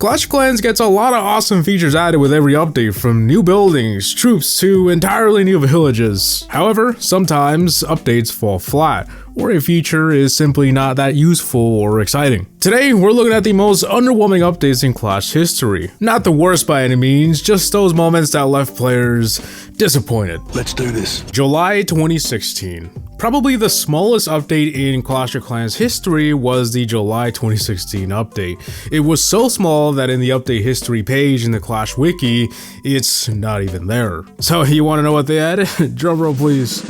Clash of Clans gets a lot of awesome features added with every update, from new buildings, troops, to entirely new villages. However, sometimes updates fall flat, or a feature is simply not that useful or exciting. Today, we're looking at the most underwhelming updates in Clash history. Not the worst by any means, just those moments that left players disappointed. Let's do this. July 2016. Probably the smallest update in Clash of Clans history was the July 2016 update. It was so small that in the update history page in the Clash wiki, it's not even there. So you want to know what they added? Drumroll please.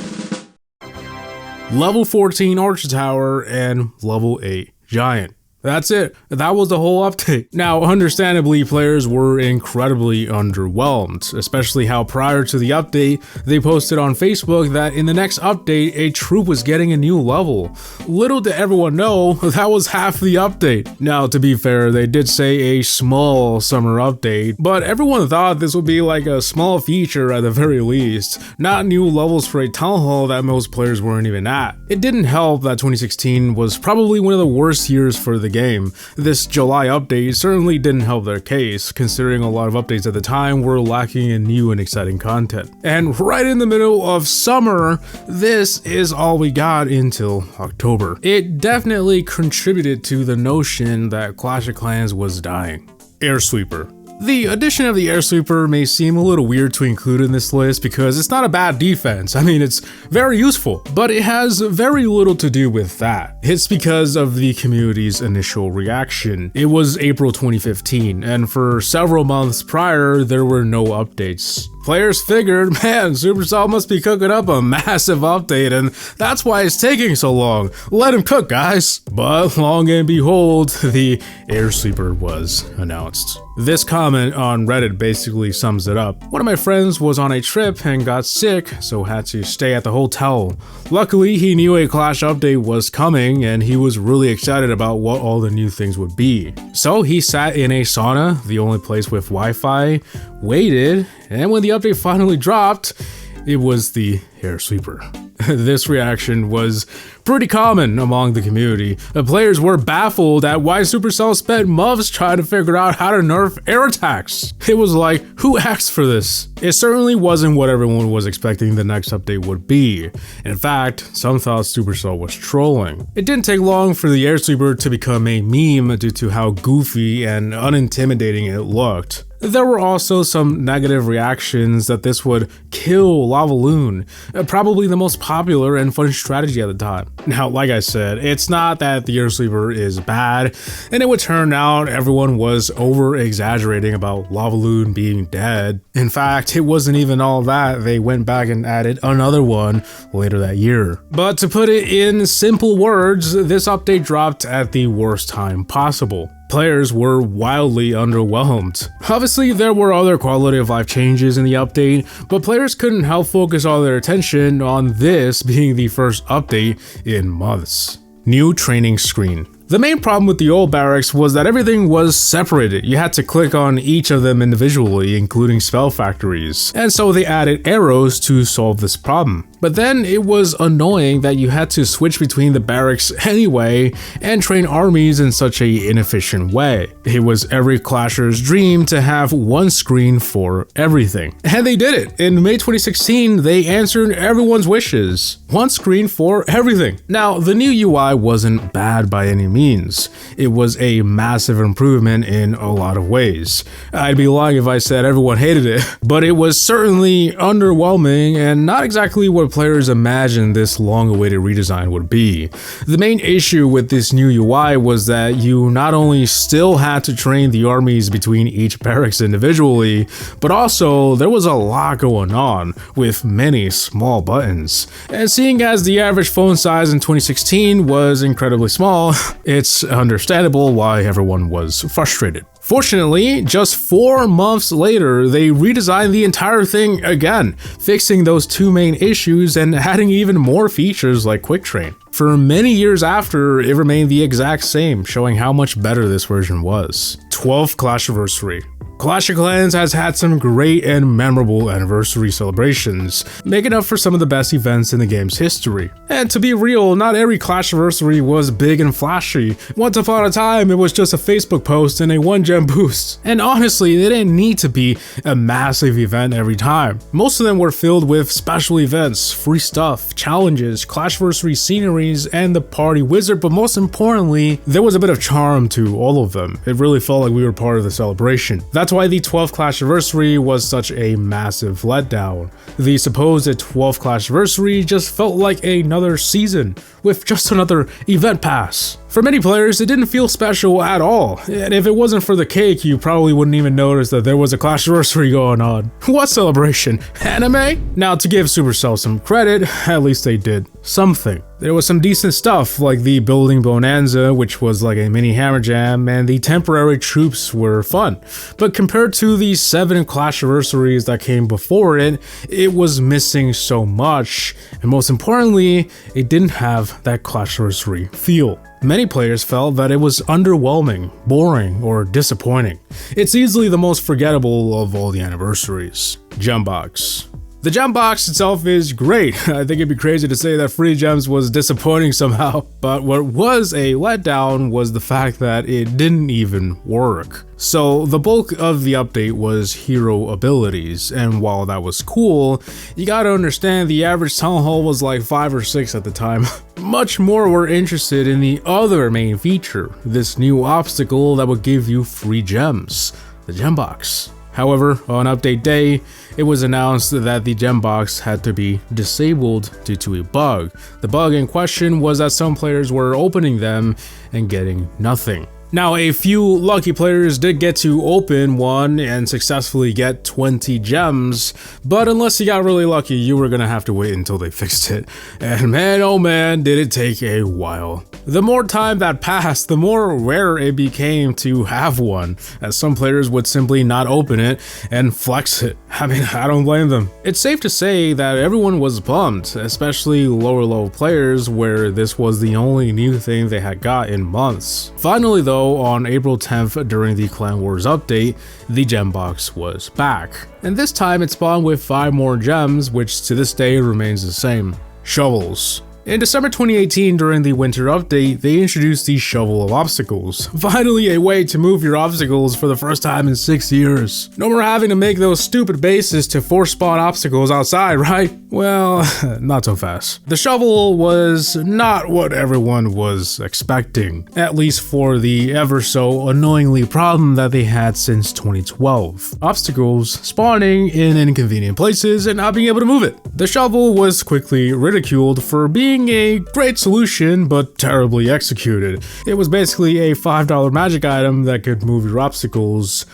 Level 14 Archer Tower and level 8 Giant. That's it. That was the whole update. Now, understandably, players were incredibly underwhelmed, especially how prior to the update, they posted on Facebook that in the next update, a troop was getting a new level. Little did everyone know, that was half the update. Now, to be fair, they did say a small summer update, but everyone thought this would be like a small feature at the very least, not new levels for a town hall that most players weren't even at. It didn't help that 2016 was probably one of the worst years for the game. This July update certainly didn't help their case, considering a lot of updates at the time were lacking in new and exciting content. And right in the middle of summer, this is all we got until October. It definitely contributed to the notion that Clash of Clans was dying. Air Sweeper. The addition of the Air Sweeper may seem a little weird to include in this list because it's not a bad defense. I mean, it's very useful, but it has very little to do with that. It's because of the community's initial reaction. It was April 2015, and for several months prior, there were no updates. Players figured, man, Supercell must be cooking up a massive update, and that's why it's taking so long. Let him cook, guys. But long and behold, the Air Sweeper was announced. This comment on Reddit basically sums it up. One of my friends was on a trip and got sick, so had to stay at the hotel. Luckily, he knew a Clash update was coming, and he was really excited about what all the new things would be. So he sat in a sauna, the only place with Wi-Fi, waited, and when the update finally dropped, it was the Air Sweeper. This reaction was pretty common among the community. The players were baffled at why Supercell spent months trying to figure out how to nerf air attacks. It was like, who asked for this? It certainly wasn't what everyone was expecting the next update would be. In fact, some thought Supercell was trolling. It didn't take long for the Air Sweeper to become a meme due to how goofy and unintimidating it looked. There were also some negative reactions that this would kill Lavaloon, probably the most popular and fun strategy at the time. Now, like I said, it's not that the Air Sweeper is bad, and it would turn out everyone was over-exaggerating about Lavaloon being dead. In fact, it wasn't even all that. They went back and added another one later that year. But to put it in simple words, this update dropped at the worst time possible. Players were wildly underwhelmed. Obviously, there were other quality of life changes in the update, but players couldn't help focus all their attention on this being the first update in months. New training screen. The main problem with the old barracks was that everything was separated. You had to click on each of them individually, including spell factories. And so they added arrows to solve this problem. But then it was annoying that you had to switch between the barracks anyway and train armies in such an inefficient way. It was every Clasher's dream to have one screen for everything. And they did it. In May 2016, they answered everyone's wishes. One screen for everything. Now, the new UI wasn't bad by any means. It was a massive improvement in a lot of ways. I'd be lying if I said everyone hated it, but it was certainly underwhelming and not exactly what players imagined this long-awaited redesign would be. The main issue with this new UI was that you not only still had to train the armies between each barracks individually, but also there was a lot going on with many small buttons. And seeing as the average phone size in 2016 was incredibly small, it's understandable why everyone was frustrated. Fortunately, just 4 months later, they redesigned the entire thing again, fixing those two main issues and adding even more features like Quick Train. For many years after, it remained the exact same, showing how much better this version was. 12th Clashiversary. Clash of Clans has had some great and memorable anniversary celebrations, making up for some of the best events in the game's history. And to be real, not every Clashiversary was big and flashy. Once upon a time, it was just a Facebook post and a 1-gem boost. And honestly, they didn't need to be a massive event every time. Most of them were filled with special events, free stuff, challenges, Clashiversary sceneries, and the party wizard, but most importantly, there was a bit of charm to all of them. It really felt like we were part of the celebration. That's why the 12th Clashiversary was such a massive letdown. The supposed 12th Clashiversary just felt like another season, with just another event pass. For many players, it didn't feel special at all, and if it wasn't for the cake, you probably wouldn't even notice that there was a Clashiversary going on. What celebration? Anime? Now, to give Supercell some credit, at least they did something. There was some decent stuff, like the Building Bonanza, which was like a mini Hammer Jam, and the temporary troops were fun. But compared to the 7 Clashiversaries that came before it, it was missing so much, and most importantly, it didn't have that Clashiversary feel. Many players felt that it was underwhelming, boring, or disappointing. It's easily the most forgettable of all the anniversaries. Gembox. The gem box itself is great. I think it'd be crazy to say that free gems was disappointing somehow, but what was a letdown was the fact that it didn't even work. So the bulk of the update was hero abilities, and while that was cool, you gotta understand the average town hall was like 5 or 6 at the time. Much more were interested in the other main feature, this new obstacle that would give you free gems, the gem box. However, on update day, it was announced that the gem box had to be disabled due to a bug. The bug in question was that some players were opening them and getting nothing. Now, a few lucky players did get to open one and successfully get 20 gems, but unless you got really lucky, you were gonna have to wait until they fixed it. And man, oh man, did it take a while. The more time that passed, the more rare it became to have one, as some players would simply not open it and flex it. I mean, I don't blame them. It's safe to say that everyone was bummed, especially lower level players where this was the only new thing they had got in months. Finally though, on April 10th during the Clan Wars update, the gem box was back. And this time it spawned with 5 more gems, which to this day remains the same. Shovels. In December 2018, during the winter update, they introduced the Shovel of Obstacles. Finally, a way to move your obstacles for the first time in 6 years. No more having to make those stupid bases to force spawn obstacles outside, right? Well, not so fast. The shovel was not what everyone was expecting, at least for the ever so annoyingly problem that they had since 2012. Obstacles spawning in inconvenient places and not being able to move it. The shovel was quickly ridiculed for being a great solution, but terribly executed. It was basically a $5 magic item that could move your obstacles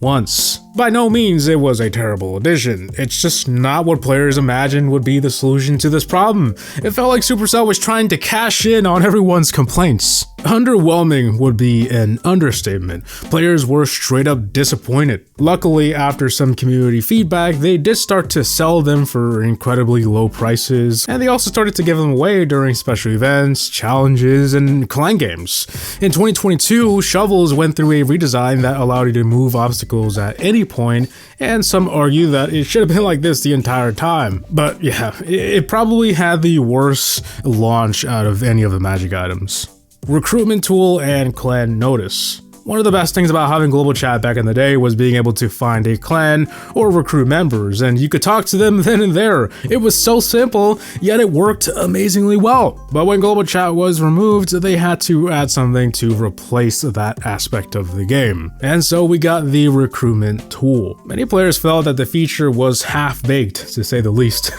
once. By no means it was a terrible addition, it's just not what players imagined would be the solution to this problem. It felt like Supercell was trying to cash in on everyone's complaints. Underwhelming would be an understatement. Players were straight up disappointed. Luckily, after some community feedback, they did start to sell them for incredibly low prices, and they also started to give them away during special events, challenges, and clan games. In 2022, Shovels went through a redesign that allowed you to move obstacles at any point, and some argue that it should have been like this the entire time. But yeah, it probably had the worst launch out of any of the magic items. Recruitment Tool and Clan Notice. One of the best things about having global chat back in the day was being able to find a clan or recruit members, and you could talk to them then and there. It was so simple, yet it worked amazingly well. But when global chat was removed, they had to add something to replace that aspect of the game. And so we got the Recruitment Tool. Many players felt that the feature was half-baked, to say the least.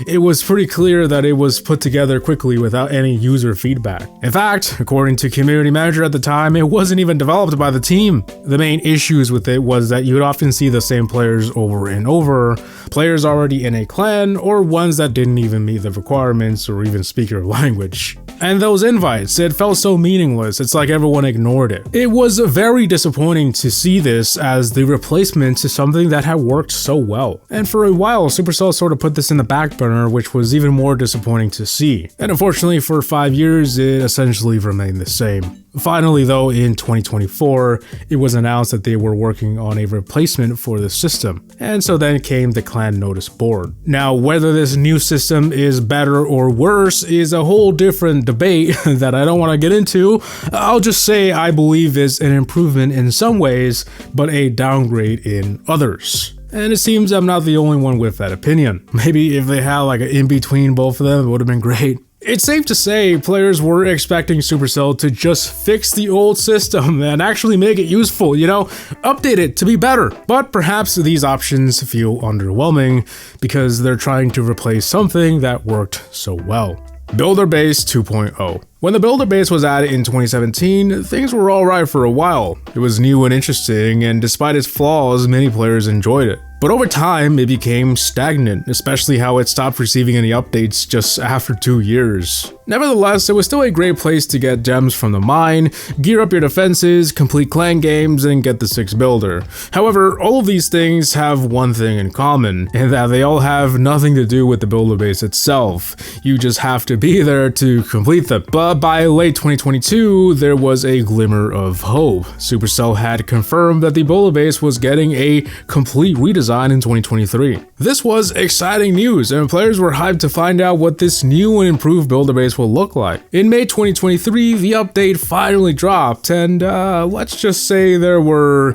It was pretty clear that it was put together quickly without any user feedback. In fact, according to community manager at the time, it wasn't even developed by the team. The main issues with it was that you would often see the same players over and over, players already in a clan or ones that didn't even meet the requirements or even speak your language. And those invites, it felt so meaningless, it's like everyone ignored it. It was very disappointing to see this as the replacement to something that had worked so well. And for a while, Supercell sort of put this in the back burner, which was even more disappointing to see. And unfortunately for 5 years, it essentially remained the same. Finally though, in 2024, it was announced that they were working on a replacement for the system, and so then came the clan notice board. Now, whether this new system is better or worse is a whole different debate that I don't want to get into. I'll just say I believe it's an improvement in some ways, but a downgrade in others. And it seems I'm not the only one with that opinion. Maybe if they had like an in-between both of them, it would have been great. It's safe to say players were expecting Supercell to just fix the old system and actually make it useful, update it to be better. But perhaps these options feel underwhelming because they're trying to replace something that worked so well. Builder Base 2.0. When the Builder Base was added in 2017, things were alright for a while. It was new and interesting, and despite its flaws, many players enjoyed it. But over time, it became stagnant, especially how it stopped receiving any updates just after 2 years. Nevertheless, it was still a great place to get gems from the mine, gear up your defenses, complete clan games, and get the 6th builder. However, all of these things have one thing in common, and that they all have nothing to do with the Builder Base itself. You just have to be there to complete them. But by late 2022, there was a glimmer of hope. Supercell had confirmed that the Builder Base was getting a complete redesign in 2023. This was exciting news, and players were hyped to find out what this new and improved Builder Base will look like. In May 2023, the update finally dropped, and let's just say there were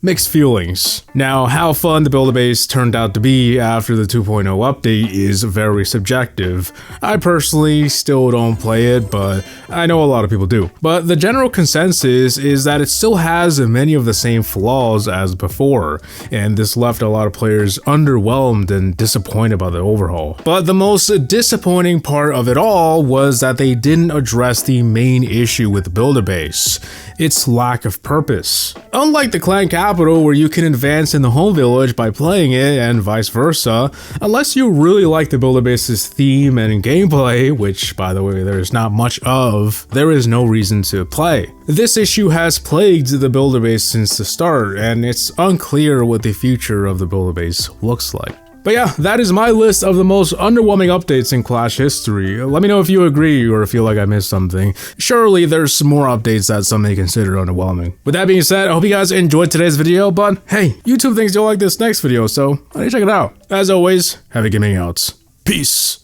mixed feelings. Now, how fun the Builder Base turned out to be after the 2.0 update is very subjective. I personally still don't play it, but I know a lot of people do. But the general consensus is that it still has many of the same flaws as before, and this left a lot of players underwhelmed and disappointed by the overhaul. But the most disappointing part of it all was that they didn't address the main issue with the Builder Base: its lack of purpose. Unlike the clan capital, where you can advance in the home village by playing it and vice versa, unless you really like the Builder Base's theme and gameplay, which by the way there's not much of, there is no reason to play. This issue has plagued the Builder Base since the start, and it's unclear what the future of the Builder Base looks like. But yeah, that is my list of the most underwhelming updates in Clash history. Let me know if you agree or feel like I missed something. Surely there's some more updates that some may consider underwhelming. With that being said, I hope you guys enjoyed today's video, but hey, YouTube thinks you'll like this next video, so check it out. As always, happy gaming outs. Peace.